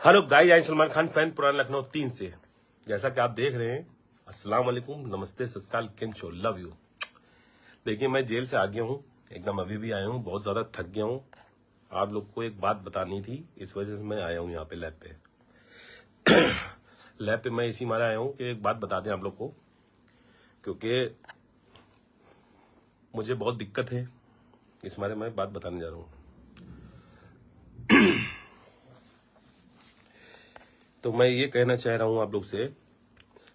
Hello guys, आई Salman Khan fan पुराना लखनऊ 3 से। जैसा कि आप देख रहे हैं, अस्सलाम वालेकुम, नमस्ते, सत श्री अकाल, केम छो, लव यू। देखिए, मैं जेल से आ गया हूँ, एकदम अभी भी आया हूँ, बहुत ज्यादा थक गया हूँ। आप लोग को एक बात बतानी थी, इस वजह से मैं आया हूँ यहाँ पे लैब पे। लैब पे मैं इसी मारे आया हूँ कि एक बात बता दें आप लोग को, क्योंकि मुझे बहुत दिक्कत है, इस मारे मैं बात बताने जा रहा हूँ। तो मैं ये कहना चाह रहा हूँ आप लोग से,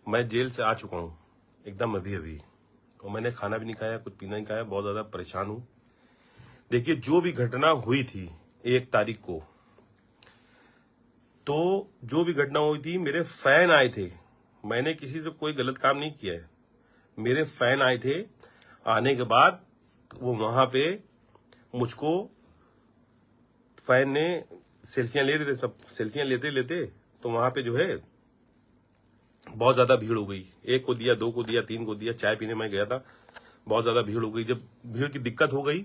मैं जेल से आ चुका हूँ एकदम अभी अभी, और मैंने खाना भी नहीं खाया, कुछ पीना नहीं खाया, बहुत ज्यादा परेशान हूँ। देखिए, जो भी घटना हुई थी 1 तारीख को, तो जो भी घटना हुई थी, मेरे फैन आए थे। मैंने किसी से कोई गलत काम नहीं किया है, मेरे फैन आए थे। आने के बाद वो वहां पे मुझको फैन ने सेल्फियां ले रहे थे, सब सेल्फियां लेते लेते, तो वहां पे जो है बहुत ज्यादा भीड़ हो गई। 1 को दिया, 2 को दिया, 3 को दिया। चाय पीने मैं गया था, बहुत ज्यादा भीड़ हो गई। जब भीड़ की दिक्कत हो गई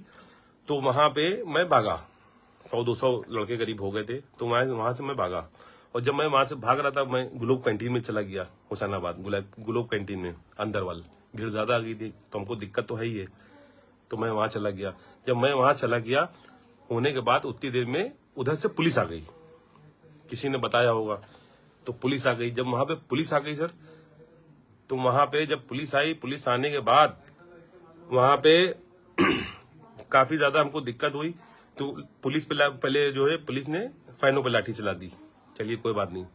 तो वहां पे मैं भागा। 100-200 लड़के करीब हो गए थे, तो वहां से मैं भागा। और जब मैं वहां से भाग रहा था, मैं ग्लोब कैंटीन में चला गया, हुसैनाबाद ग्लोब कैंटीन में अंदर वाल। भीड़ ज्यादा आ गई थी, तो हमको दिक्कत तो है ही है, तो मैं वहां चला गया। जब मैं वहां चला गया, होने के बाद उतनी देर में उधर से पुलिस आ गई, किसी ने बताया होगा, तो पुलिस आ गई। जब वहां पे पुलिस आ गई सर, तो वहां पे जब पुलिस आई, पुलिस आने के बाद वहां पे काफी ज्यादा हमको दिक्कत हुई। तो पुलिस पे पहले जो है पुलिस ने फैनों पे लाठी चला दी। चलिए कोई बात नहीं,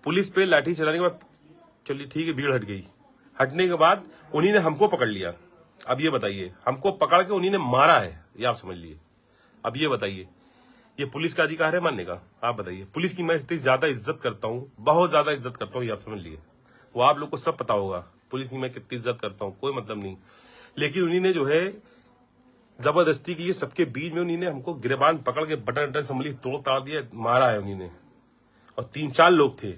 पुलिस पे लाठी चलाने के बाद चलिए ठीक है, भीड़ हट गई। हटने के बाद उन्हीं ने हमको पकड़ लिया। अब ये बताइए, हमको पकड़ के उन्हीं ने मारा है, ये आप समझ लिए। अब ये बताइए, ये पुलिस का अधिकार है मानने का? आप बताइए। पुलिस की मैं इतनी ज्यादा इज्जत करता हूँ, बहुत ज्यादा इज्जत करता हूँ, ये आप समझ लिए। वो आप लोग को सब पता होगा, पुलिस की मैं कितनी इज्जत करता हूँ, कोई मतलब नहीं। लेकिन उन्हीं ने जो है जबरदस्ती के लिए सबके बीच में उन्हीं ने हमको गिरबान पकड़ के बटन संभली तोड़ ताड़ दिया, मारा है उन्हीं ने। और 3-4 लोग थे,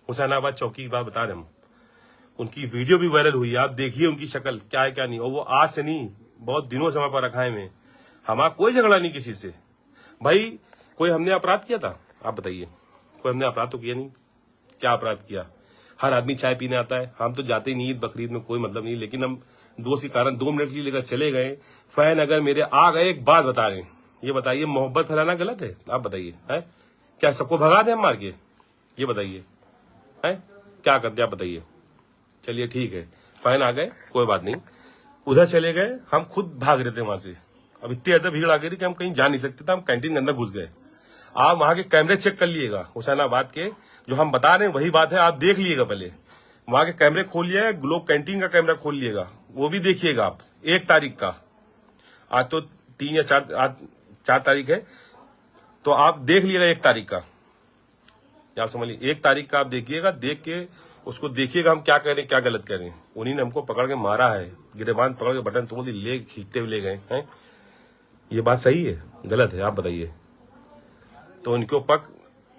हुसैनाबाद चौकी की बात बता रहे हम। उनकी वीडियो भी वायरल हुई, आप देखिए उनकी शक्ल क्या है क्या नहीं। और वो आज से नहीं, बहुत दिनों से हमारे पर रखा है में। हमारा कोई झगड़ा नहीं किसी से भाई। कोई हमने अपराध किया था? आप बताइए, कोई हमने अपराध तो किया नहीं। क्या अपराध किया? हर आदमी चाय पीने आता है, हम तो जाते ही नहीं, ईद बकरीद में कोई मतलब नहीं। लेकिन हम दोस्त के कारण 2 मिनट के लिए लेकर चले गए। फैन अगर मेरे आ गए, एक बात बता रहे हैं, ये बताइए, मोहब्बत फैलाना गलत है? आप बताइए, है क्या सबको भगा दे हम मार के? ये बताइए, है क्या करते? आप बताइए। चलिए ठीक है, फैन आ गए, कोई बात नहीं, उधर चले गए, हम खुद भाग रहे थे वहां से। अब इतनी ज्यादा भीड़ आ गई थी कि हम कहीं जा नहीं सकते थे, हम कैंटीन के अंदर घुस गए। आप वहां के कैमरे चेक कर लीजिएगा, हुसैनाबाद के जो हम बता रहे हैं वही बात है, आप देख लीजिएगा। पहले वहां के कैमरे खोलिएगा, ग्लोब कैंटीन का कैमरा खोल लीजिएगा, वो भी देखिएगा आप। 1 तारीख का, आज तो 3 या 4, आज 4 तारीख है, तो आप देख लीजिएगा 1 तारीख का। आप समझ लीजिए, 1 तारीख का आप देखिएगा, देख के उसको देखिएगा हम क्या कह रहे हैं, क्या गलत कह रहे हैं। उन्हीं ने हमको पकड़ के मारा है, गिरबान पकड़ के बटन तोड़ दी, ले खींचते हुए ले गए हैं। ये बात सही है गलत है? आप बताइए। तो इनके ऊपर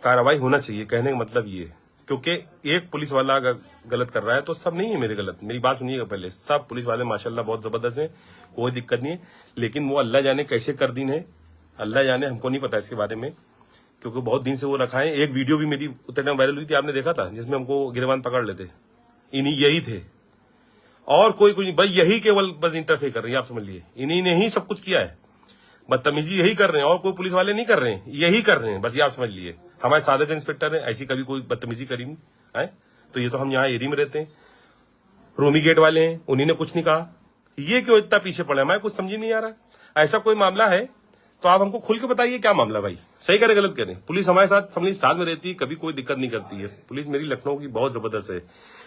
कार्रवाई होना चाहिए, कहने का मतलब ये। क्योंकि एक पुलिस वाला अगर गलत कर रहा है तो सब नहीं है मेरे गलत। मेरी बात सुनिएगा पहले, सब पुलिस वाले माशाल्लाह बहुत जबरदस्त हैं, कोई दिक्कत नहीं है। लेकिन वो अल्लाह जाने कैसे कर दिन है, अल्लाह जाने, हमको नहीं पता इसके बारे में, क्योंकि बहुत दिन से वो रखा है। एक वीडियो भी मेरी उतने टाइम वायरल हुई थी, आपने देखा था, जिसमें हमको गिरबान पकड़ लेते, इन्हीं यही थे, और कोई नहीं भाई। यही केवल बस इंटरफेयर कर रही है, आप समझ लिए। इन्हीं ने ही सब कुछ किया है, बदतमीजी यही कर रहे हैं, और कोई पुलिस वाले नहीं कर रहे हैं, यही कर रहे हैं बस, ये आप समझ लिए। हमारे सादक इंस्पेक्टर है, ऐसी कभी कोई बदतमीजी करी नहीं है। तो ये तो हम यहाँ एरिया में रहते हैं, रोमी गेट वाले हैं, उन्हीं ने कुछ नहीं कहा। ये क्यों इतना पीछे पड़े, हमारे कुछ समझ नहीं आ रहा। ऐसा कोई मामला है तो आप हमको खुल के बताइए, क्या मामला भाई, सही करे गलत करें। पुलिस हमारे साथ समझ साथ में रहती है, कभी कोई दिक्कत नहीं करती है। पुलिस मेरी लखनऊ की बहुत जबरदस्त है,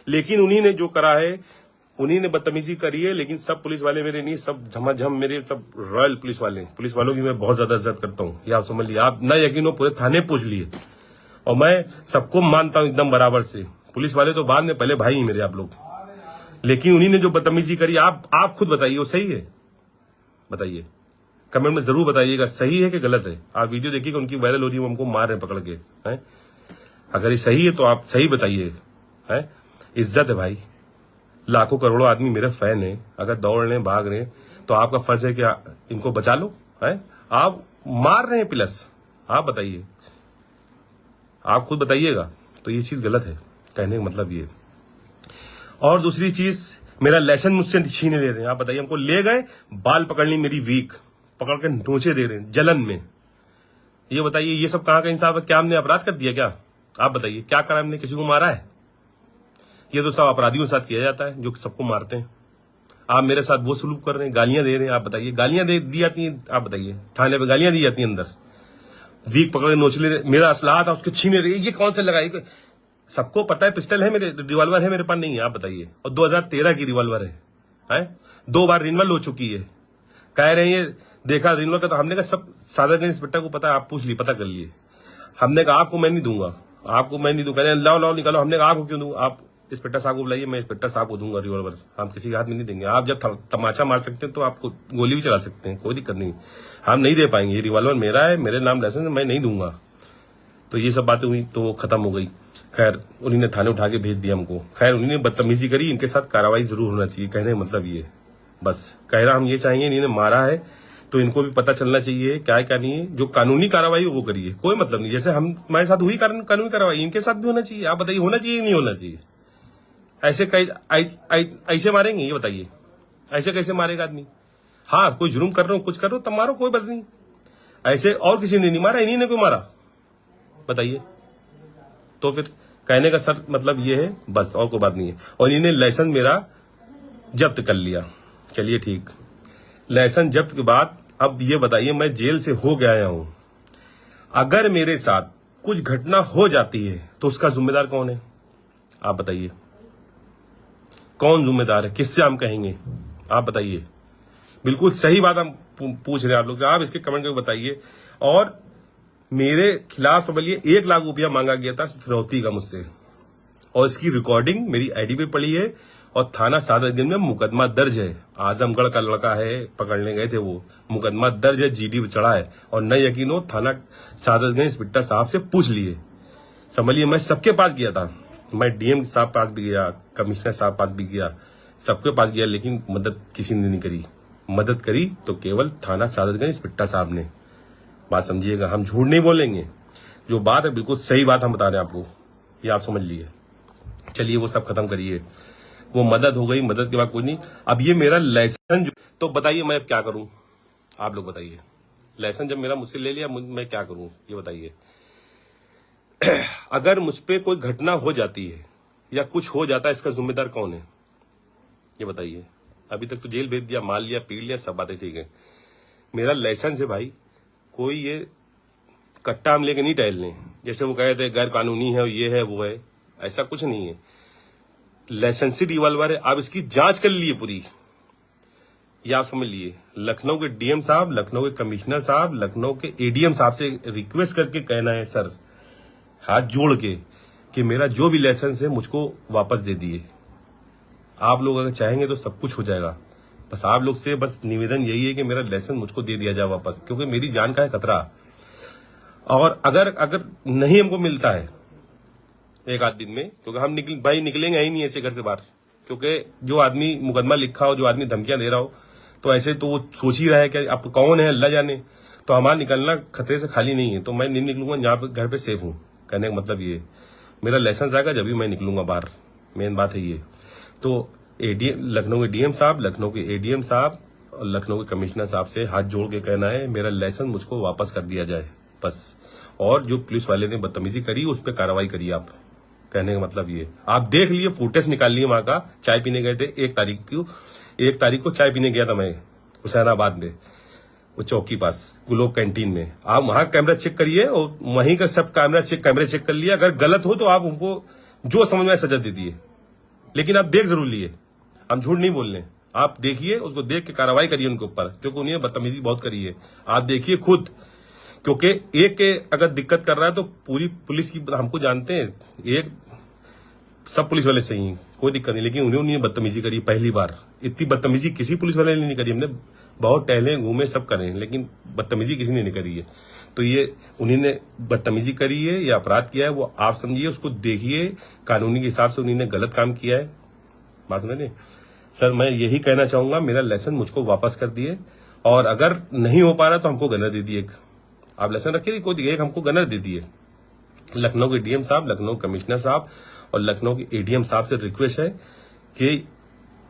लेकिन उन्हीं ने जो करा है, उन्हीं ने बदतमीजी करी है। लेकिन सब पुलिस वाले मेरे नहीं, सब झमाझम मेरे, सब रॉयल पुलिस वाले। पुलिस वालों की मैं बहुत ज्यादा इज्जत करता हूँ, ये आप समझ लिए। आप ना यकीन हो, पूरे थाने पूछ लिए, और मैं सबको मानता हूँ एकदम बराबर से। पुलिस वाले तो बाद में, पहले भाई ही मेरे आप लोग। लेकिन उन्हीं ने जो बदतमीजी करी, आप खुद बताइए, वो सही है? बताइए, कमेंट में जरूर बताइएगा, सही है कि गलत है। आप वीडियो देखिएगा, उनकी वायरल हो रही है, हमको मार रहे हैं पकड़ के, हैं? अगर ये सही है तो आप सही बताइए, है? इज्जत है भाई, लाखों करोड़ों आदमी मेरे फैन है, अगर दौड़ रहे भाग रहे तो आपका फर्ज है कि इनको बचा लो, है? आप मार रहे हैं प्लस, आप बताइए, आप खुद बताइएगा। तो ये चीज गलत है, कहने का मतलब ये। और दूसरी चीज, मेरा लाइसेंस मुझसे छीने ले रहे हैं। आप बताइए, हमको ले गए, बाल पकड़ ली मेरी वीक, पकड़ के नोचे दे रहे हैं जलन में। ये बताइए, ये सब कहाँ का इंसाफ है? क्या हमने अपराध कर दिया क्या? आप बताइए, क्या करा हमने? किसी को मारा है? ये तो सब अपराधियों के साथ किया जाता है, जो सबको मारते हैं। आप मेरे साथ वो सलूक कर रहे हैं, गालियां दे रहे हैं। आप बताइए, गालियां दी जाती हैं? आप बताइए, थाने पे गालियां दी जाती हैं अंदर? वीक पकड़ के नोच ले रहे, मेरा असलाह था उसके छीने रहे। ये कौन सा लगाई? सबको पता है पिस्टल है मेरे, रिवॉल्वर है मेरे पास, नहीं है? आप बताइए। और 2013 की रिवॉल्वर है? 2 बार रिन्वल हो चुकी है। कह रहे हैं देखा रिन्वल का, तो हमने कहा सब सादरगंज इंस्पेक्टर को पता है, आप पूछ ली, पता कर लिए। हमने कहा आपको मैं नहीं दूंगा, आपको मैं नहीं दूंगा। कह रहे लाओ लाओ निकालो। हमने कहा आपको क्यों दूं? आप इंस्पेक्टर साहब को बुलाइए, मैं इंस्पेक्टर साहब को दूंगा रिवॉल्वर। हम किसी के हाथ में नहीं देंगे। आप जब तमाचा मार सकते हैं तो आपको गोली भी चला सकते हैं, कोई दिक्कत नहीं। हम नहीं दे पाएंगे, ये रिवॉल्वर मेरा है, मेरे नाम लाइसेंस, मैं नहीं दूंगा। तो ये सब बातें हुई तो खत्म हो गई। खैर उन्होंने थाने उठा के भेज दिया हमको। खैर उन्होंने बदतमीजी करी, इनके साथ कार्रवाई जरूर होना चाहिए, कहने का मतलब ये। बस कह रहा हम ये चाहेंगे, इन्होंने मारा है तो इनको भी पता चलना चाहिए क्या है क्या नहीं है। जो कानूनी कार्रवाई वो करिए, कोई मतलब नहीं। जैसे हम हमारे साथ हुई कानूनी कार्रवाई, इनके साथ भी होना चाहिए। आप बताइए, होना चाहिए नहीं होना चाहिए? ऐसे ऐसे मारेंगे? ये बताइए, ऐसे कैसे मारेगा आदमी? हाँ, कोई जुर्म कर रहे हो, कुछ कर रहे हो, तब मारो, कोई बात नहीं। ऐसे और किसी ने नहीं मारा, इन्हीं ने क्यों मारा? बताइए। तो फिर कहने का सर मतलब ये है, बस और कोई बात नहीं है। और इन्हें लाइसेंस मेरा जब्त कर लिया, चलिए ठीक। लाइसेंस जब्त के बाद अब ये बताइए, मैं जेल से हो गया आया हूं, अगर मेरे साथ कुछ घटना हो जाती है तो उसका जिम्मेदार कौन है? आप बताइए, कौन जिम्मेदार है? किससे हम कहेंगे? आप बताइए। बिल्कुल सही बात हम पूछ रहे हैं आप लोग से, आप इसके कमेंट करके बताइए। और मेरे खिलाफ समझिए 1 लाख रुपया मांगा गया था फिरौती का मुझसे, और इसकी रिकॉर्डिंग मेरी आईडी पे पड़ी है, और थाना सादरगंज में मुकदमा दर्ज है। आजमगढ़ का लड़का है, पकड़ने गए थे वो, मुकदमा दर्ज है, जीडी पे चढ़ा है। और न यकीन हो, थाना सादरगंज इंस्पेक्टर साहब से पूछ लिए। समझिए, मैं सबके पास गया था, मैं डीएम साहब पास भी गया, कमिश्नर साहब पास भी गया, सबके पास गया, लेकिन मदद किसी ने नहीं करी। मदद करी तो केवल थाना सादरगंज इंस्पेक्टर साहब ने। बात समझिएगा, हम झूठ नहीं बोलेंगे, जो बात है बिल्कुल सही बात हम बता रहे हैं आपको, ये आप समझ लिए। चलिए वो सब खत्म करिए, वो मदद हो गई, मदद के बाद कोई नहीं। अब ये मेरा लाइसेंस, तो बताइए मैं अब क्या करूं? आप लोग बताइए, लाइसेंस जब मेरा मुझसे ले लिया, मैं क्या करूं ये बताइए। अगर मुझ पे कोई घटना हो जाती है या कुछ हो जाता है, इसका जिम्मेदार कौन है? ये बताइए। अभी तक तो जेल भेज दिया, मार लिया, पीट लिया, सब बातें ठीक है। मेरा लाइसेंस है भाई, कोई ये कट्टा हम लेके नहीं टहल लें, जैसे वो कहे थे गैर कानूनी है, ये है वो है, ऐसा कुछ नहीं है। लाइसेंसी रिवॉल्वर है, आप इसकी जांच कर लिए पूरी, ये आप समझ लिए। लखनऊ के डीएम साहब, लखनऊ के कमिश्नर साहब, लखनऊ के एडीएम साहब से रिक्वेस्ट करके कहना है सर, हाथ जोड़ के, कि मेरा जो भी लाइसेंस है मुझको वापस दे दिए। आप लोग अगर चाहेंगे तो सब कुछ हो जाएगा। बस आप लोग से बस निवेदन यही है कि मेरा लाइसेंस मुझको दे दिया जाए वापस, क्योंकि मेरी जान का है खतरा। और अगर नहीं हमको मिलता है 1 आध दिन में, क्योंकि हम निकलेंगे ही नहीं ऐसे घर से बाहर, क्योंकि जो आदमी मुकदमा लिखा हो, जो आदमी धमकियां दे रहा हो, तो ऐसे तो वो सोच ही रहा है कि अब कौन है, अल्लाह जाने। तो हमारा निकलना खतरे से खाली नहीं है, तो मैं नहीं निकलूंगा जहां पर घर पे सेफ हूं। कहने का मतलब ये, मेरा लाइसेंस आएगा जब भी मैं निकलूंगा बाहर, मेन बात है ये। तो लखनऊ के डीएम साहब, लखनऊ के एडीएम साहब और लखनऊ के कमिश्नर साहब से हाथ जोड़ के कहना है मेरा लाइसेंस मुझको वापस कर दिया जाए बस। और जो पुलिस वाले ने बदतमीजी करी उस पर कार्रवाई करिए आप, कहने का मतलब ये। आप देख लिए, फुटेज निकाल लिए वहां का, चाय पीने गए थे 1 तारीख को चाय पीने गया था मैं हुसैनाबाद में, वो चौकी पास ग्लोब कैंटीन में। आप वहां कैमरा चेक करिए, और वहीं का सब कैमरे चेक कर लिए। अगर गलत हो तो आप उनको जो समझ में सजा दे दिए, लेकिन आप देख जरूर लिए, हम झूठ नहीं बोल रहे। आप देखिए, उसको देख के कार्रवाई करिए उनके ऊपर, क्योंकि उन्हें बदतमीजी बहुत करी है। आप देखिए खुद, क्योंकि एक के अगर दिक्कत कर रहा है तो पूरी पुलिस की, हमको जानते हैं, एक सब पुलिस वाले सही हैं, कोई दिक्कत नहीं, लेकिन उन्होंने बदतमीजी करी पहली बार। इतनी बदतमीजी किसी पुलिस वाले ने नहीं करी। हमने बहुत टहले घूमे सब करें, लेकिन बदतमीजी किसी ने नहीं करी है। तो ये उन्होंने बदतमीजी करी है या अपराध किया है, वो आप समझिए, उसको देखिए, कानूनी के हिसाब से उन्होंने गलत काम किया है। बात समझे सर, मैं यही कहना चाहूंगा, मेरा लाइसेंस मुझको वापस कर दिए, और अगर नहीं हो पा रहा तो हमको गनर दे दिए। आप लाइसेंस रखिए, कोई एक हमको गनर दे दिए, लखनऊ के डीएम साहब, लखनऊ कमिश्नर साहब और लखनऊ के एडीएम साहब से रिक्वेस्ट है कि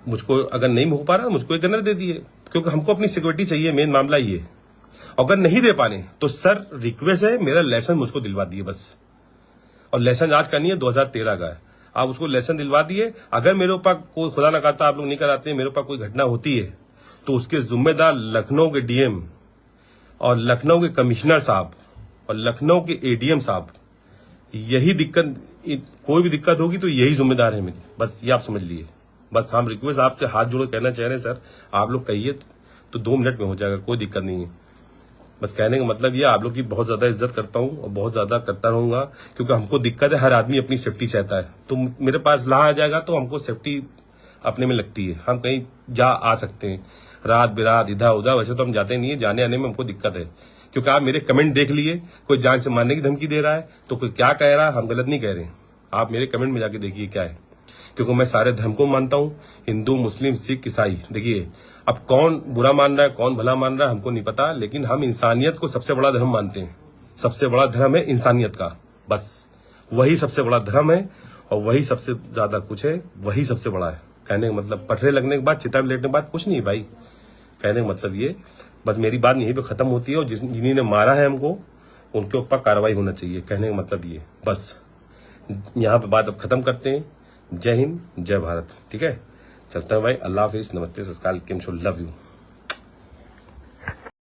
मुझको अगर नहीं हो पा रहा मुझको एक गनर दे दिए, क्योंकि हमको अपनी सिक्योरिटी चाहिए। मेन मामला ये, अगर नहीं दे पाने तो सर रिक्वेस्ट है, मेरा लाइसेंस मुझको दिलवा दिए बस। और लाइसेंस आज का नहीं है, 2013 का है। आप उसको लाइसेंस दिलवा दिए। अगर मेरे ऊपर कोई, खुदा ना खाता आप लोग नहीं कराते, मेरे ऊपर कोई घटना होती है तो उसके जिम्मेदार लखनऊ के डीएम और लखनऊ के कमिश्नर साहब और लखनऊ के एडीएम साहब। यही दिक्कत, कोई भी दिक्कत होगी तो यही जिम्मेदार है मेरी, बस ये आप समझ लिए। बस हम रिक्वेस्ट आपके हाथ जोड़ कहना चाह रहे हैं सर, आप लोग कहिए तो 2 मिनट में हो जाएगा, कोई दिक्कत नहीं है। बस कहने का मतलब ये, आप लोग की बहुत ज्यादा इज्जत करता हूं और बहुत ज्यादा करता रहूंगा, क्योंकि हमको दिक्कत है, हर आदमी अपनी सेफ्टी चाहता है। तो मेरे पास ला आ जाएगा तो हमको सेफ्टी अपने में लगती है, हम कहीं जा आ सकते हैं रात बिरात इधर उधर। वैसे तो हम जाते नहीं है, जाने आने में हमको दिक्कत है, क्योंकि आप मेरे कमेंट देख लिए, कोई जान से मारने की धमकी दे रहा है तो कोई क्या कह रहा है, हम गलत नहीं कह रहे हैं। आप मेरे कमेंट में जाके देखिए क्या है, क्योंकि मैं सारे धर्म को मानता हूं, हिंदू मुस्लिम सिख ईसाई। देखिए अब कौन बुरा मान रहा है कौन भला मान रहा है हमको नहीं पता, लेकिन हम इंसानियत को सबसे बड़ा धर्म मानते हैं। सबसे बड़ा धर्म है इंसानियत का, बस वही सबसे बड़ा धर्म है और वही सबसे ज्यादा कुछ है, वही सबसे बड़ा है। कहने का मतलब पटरे लगने के बाद, चिता में लेटने के बाद कुछ नहीं भाई। कहने का मतलब ये, बस मेरी बात यहीं पे खत्म होती है और जिन्हीं ने मारा है हमको उनके ऊपर कार्रवाई होना चाहिए। कहने का मतलब ये, बस यहाँ पे बात अब खत्म करते हैं। जय हिंद जय भारत। ठीक है, चलता है भाई, अल्लाह हाफिज, नमस्ते, सत श्री अकाल, केम शो, लव यू।